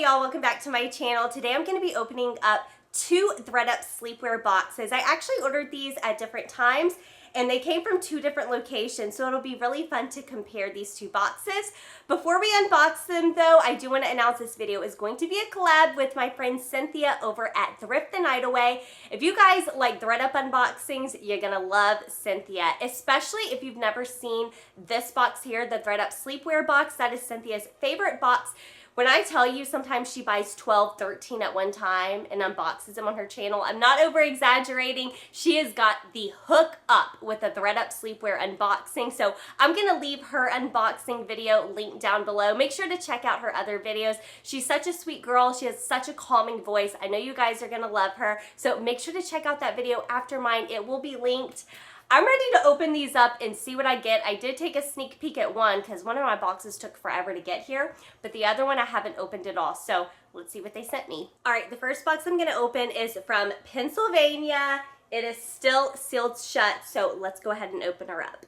y'all, welcome back to my channel. Today I'm going to be opening up 2 ThredUP sleepwear boxes. I actually ordered these at different times and they came from 2 different locations, so it'll be really fun to compare these 2 boxes. Before we unbox them though, I do want to announce this video is going to be a collab with my friend Cinthia over at Thrift the Night Away. If you guys like ThredUP unboxings, you're gonna love Cinthia, especially if you've never seen this box here, the ThredUP Sleepwear box. That is Cynthia's favorite box. When I tell you sometimes she buys 12, 13 at one time and unboxes them on her channel, I'm not over exaggerating. She has got the hook up with a ThredUP sleepwear unboxing. So I'm gonna leave her unboxing video linked down below. Make sure to check out her other videos. She's such a sweet girl. She has such a calming voice. I know you guys are gonna love her. So make sure to check out that video after mine. It will be linked. I'm ready to open these up and see what I get. I did take a sneak peek at one because one of my boxes took forever to get here, but the other one I haven't opened at all. So let's see what they sent me. All right, the first box I'm gonna open is from Pennsylvania. It is still sealed shut, so let's go ahead and open her up.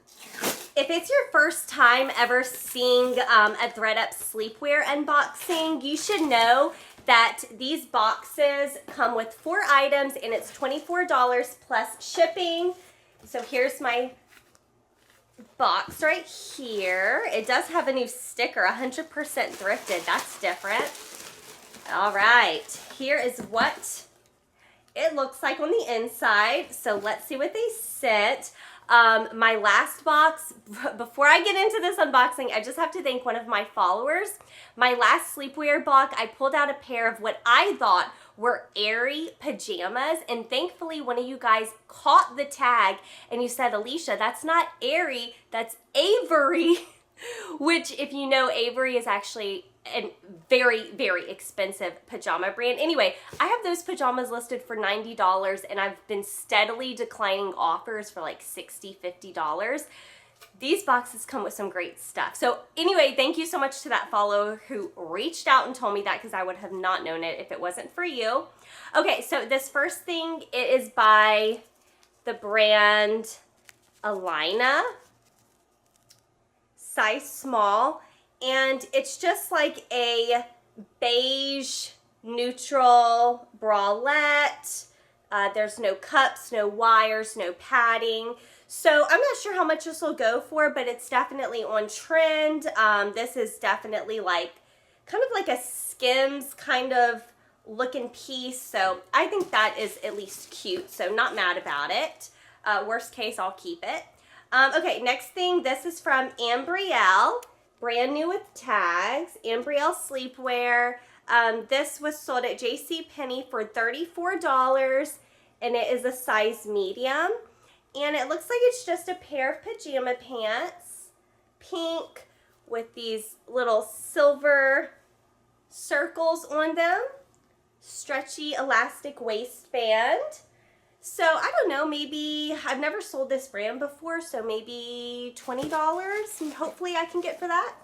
If it's your first time ever seeing a ThredUP sleepwear unboxing, you should know that these boxes come with 4 items and it's $24 plus shipping. So here's my box right here. It does have a new sticker, 100% thrifted. That's different. All right, here is what it looks like on the inside. So let's see what they sent. My last box, before I get into this unboxing, I just have to thank one of my followers. My last sleepwear box, I pulled out a pair of what I thought were airy pajamas, and thankfully one of you guys caught the tag and you said, Alicia, that's not airy, that's Avery, which if you know, Avery is actually a very, very expensive pajama brand. Anyway, I have those pajamas listed for $90 and I've been steadily declining offers for like $60, $50. These boxes come with some great stuff. So anyway, thank you so much to that follower who reached out and told me that, because I would have not known it if it wasn't for you. Okay, so this first thing, it is by the brand Alina, size small, and it's just like a beige neutral bralette. There's no cups, no wires, no padding. So I'm not sure how much this will go for, but it's definitely on trend. This is definitely like, kind of like a Skims kind of looking piece. So I think that is at least cute. So not mad about it. Worst case, I'll keep it. Okay, next thing, this is from Ambrielle. Brand new with tags. Ambrielle Sleepwear. This was sold at JCPenney for $34 and it is a size medium. And it looks like it's just a pair of pajama pants, pink, with these little silver circles on them, stretchy elastic waistband. So I don't know, maybe, I've never sold this brand before, so maybe $20 and hopefully I can get for that.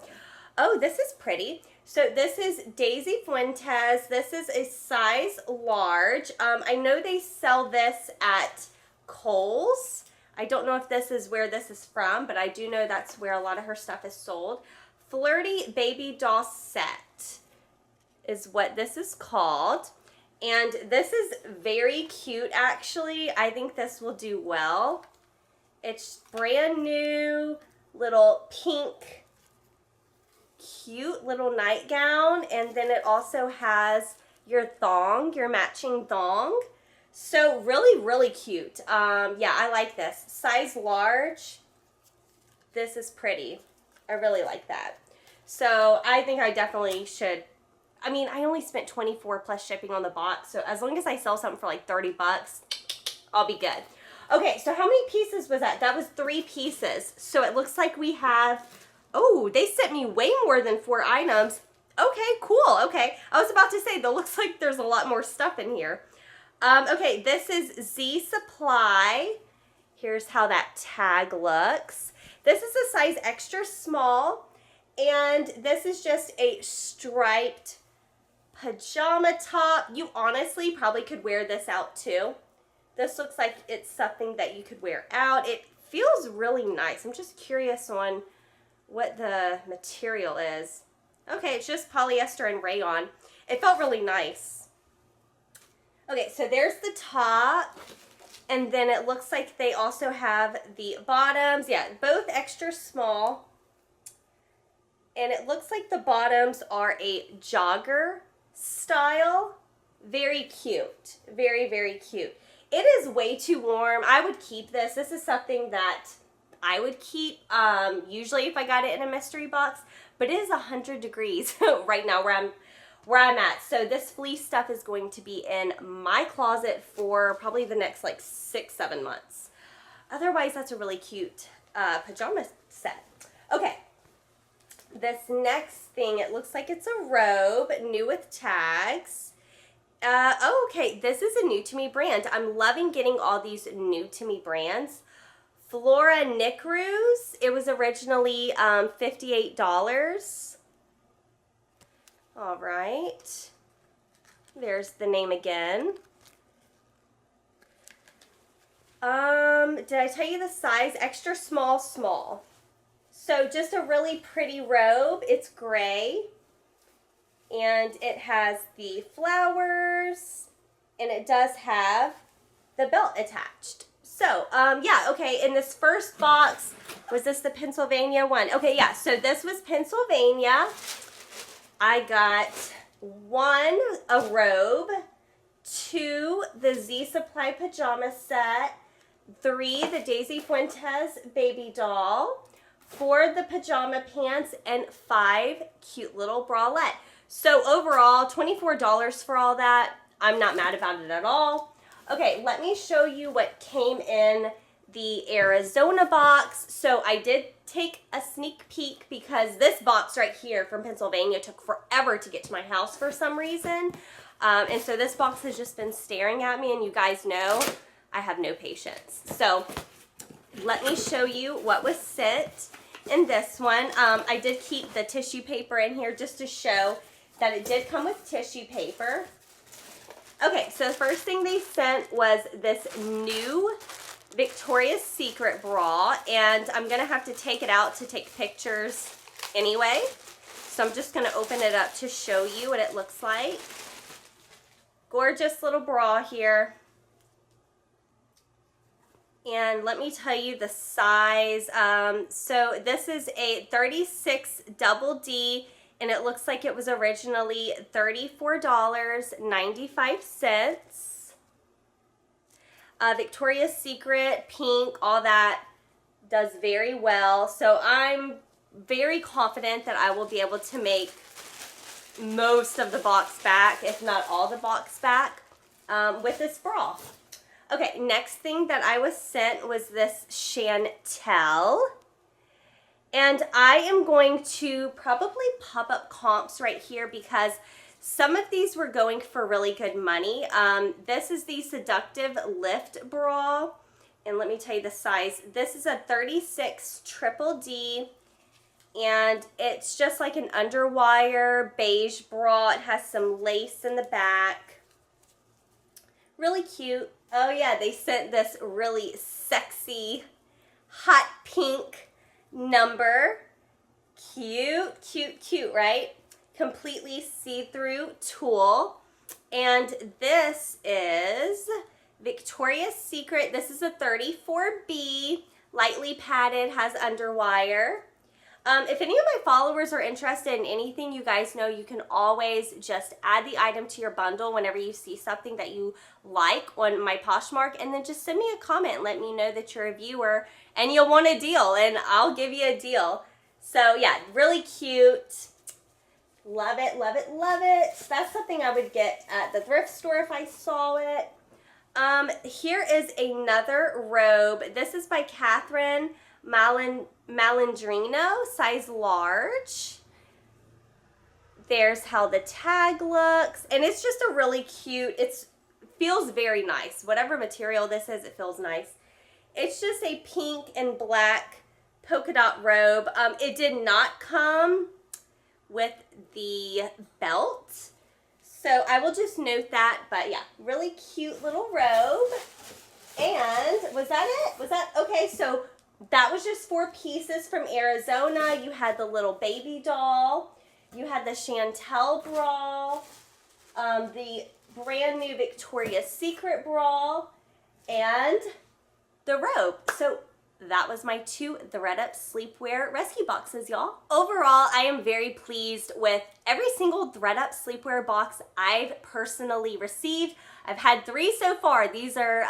Oh, this is pretty. So this is Daisy Fuentes. This is a size large. I know they sell this at Kohl's. I don't know if this is where this is from, but I do know that's where a lot of her stuff is sold. Flirty Baby Doll Set is what this is called. And this is very cute, actually. I think this will do well. It's brand new, little pink, cute little nightgown. And then it also has your thong, your matching thong. So really, really cute. Yeah, I like this. Size large. This is pretty. I really like that. So I think I definitely should. I mean, I only spent $24 plus shipping on the box. So as long as I sell something for like 30 bucks, I'll be good. Okay, so how many pieces was that? That was 3 pieces. So it looks like we have, oh, they sent me way more than 4 items. Okay, cool. Okay. I was about to say, that looks like there's a lot more stuff in here. Okay, this is Z Supply. Here's how that tag looks. This is a size extra small, and this is just a striped pajama top. You honestly probably could wear this out too. This looks like it's something that you could wear out. It feels really nice. I'm just curious on what the material is. Okay, it's just polyester and rayon. It felt really nice. Okay, so there's the top. And then it looks like they also have the bottoms. Yeah, both extra small. And it looks like the bottoms are a jogger style. Very cute. Very, very cute. It is way too warm. I would keep this. This is something that I would keep usually if I got it in a mystery box. But it is 100 degrees right now where I'm at. So this fleece stuff is going to be in my closet for probably the next like 6-7 months. Otherwise, that's a really cute pajama set. Okay. This next thing, it looks like it's a robe, new with tags. Oh, okay, this is a new to me brand. I'm loving getting all these new to me brands. Flora Knickaroos. It was originally $58. All right. There's the name again. Did I tell you the size? Extra small, small. So just a really pretty robe. It's gray. And it has the flowers. And it does have the belt attached. So, yeah, okay. In this first box, was this the Pennsylvania one? Okay, yeah. So this was Pennsylvania. I got 1, a robe, 2, the Z Supply pajama set, 3, the Daisy Fuentes baby doll, 4, the pajama pants, and 5, cute little bralette. So overall, $24 for all that. I'm not mad about it at all. Okay, let me show you what came in the Arizona box. So I did take a sneak peek because this box right here from Pennsylvania took forever to get to my house for some reason. And so this box has just been staring at me, and you guys know I have no patience. So let me show you what was sent in this one. I did keep the tissue paper in here just to show that it did come with tissue paper. Okay, so the first thing they sent was this new Victoria's Secret bra, and I'm going to have to take it out to take pictures anyway. So I'm just going to open it up to show you what it looks like. Gorgeous little bra here. And let me tell you the size. So this is a 36 double D, and it looks like it was originally $34.95. Victoria's Secret, pink, all that does very well. So I'm very confident that I will be able to make most of the box back, if not all the box back, with this bra. Okay, next thing that I was sent was this Chantel. And I am going to probably pop up comps right here because some of these were going for really good money. This is the Seductive Lift bra. And let me tell you the size. This is a 36 triple D. And it's just like an underwire beige bra. It has some lace in the back. Really cute. Oh yeah, they sent this really sexy, hot pink number. Cute, cute, cute, right? Completely see-through tulle. And this is Victoria's Secret. This is a 34B, lightly padded, has underwire. If any of my followers are interested in anything, you guys know you can always just add the item to your bundle whenever you see something that you like on my Poshmark, and then just send me a comment and let me know that you're a viewer and you'll want a deal, and I'll give you a deal. So yeah, really cute. Love it, love it, love it. That's something I would get at the thrift store if I saw it. Here is another robe. This is by Catherine Malandrino, size large. There's how the tag looks, and it's just a really cute, it feels very nice. Whatever material this is, it feels nice. It's just a pink and black polka dot robe. It did not come with the belt, so I will just note that. But yeah, really cute little robe. And was that it? Was that okay? So that was just 4 pieces from Arizona. You had the little baby doll. You had the Chantel bra. the brand new Victoria's Secret bra, and the robe. So that was my 2 ThredUP Sleepwear Rescue Boxes, y'all. Overall, I am very pleased with every single ThredUP Sleepwear box I've personally received. I've had 3 so far. These are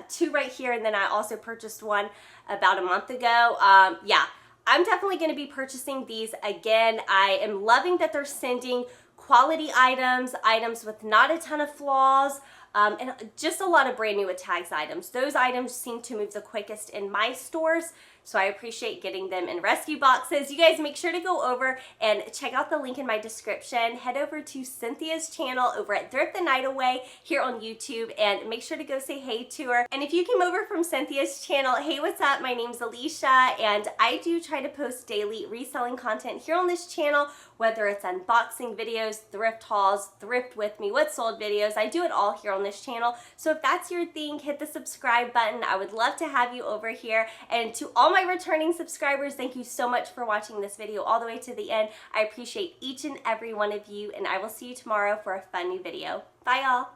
2 right here, and then I also purchased one about a month ago. Yeah, I'm definitely going to be purchasing these again. I am loving that they're sending quality items, items with not a ton of flaws, and just a lot of brand new with tags items. Those items seem to move the quickest in my stores, so I appreciate getting them in rescue boxes. You guys make sure to go over and check out the link in my description. Head over to Cynthia's channel over at Thrift the Night Away here on YouTube, and make sure to go say hey to her. And if you came over from Cynthia's channel, hey, what's up? My name's Alicia, and I do try to post daily reselling content here on this channel, whether it's unboxing videos, thrift hauls, thrift with me, what sold videos. I do it all here on this channel. So if that's your thing, hit the subscribe button. I would love to have you over here. And to all my returning subscribers, thank you so much for watching this video all the way to the end. I appreciate each and every one of you, and I will see you tomorrow for a fun new video. Bye, y'all.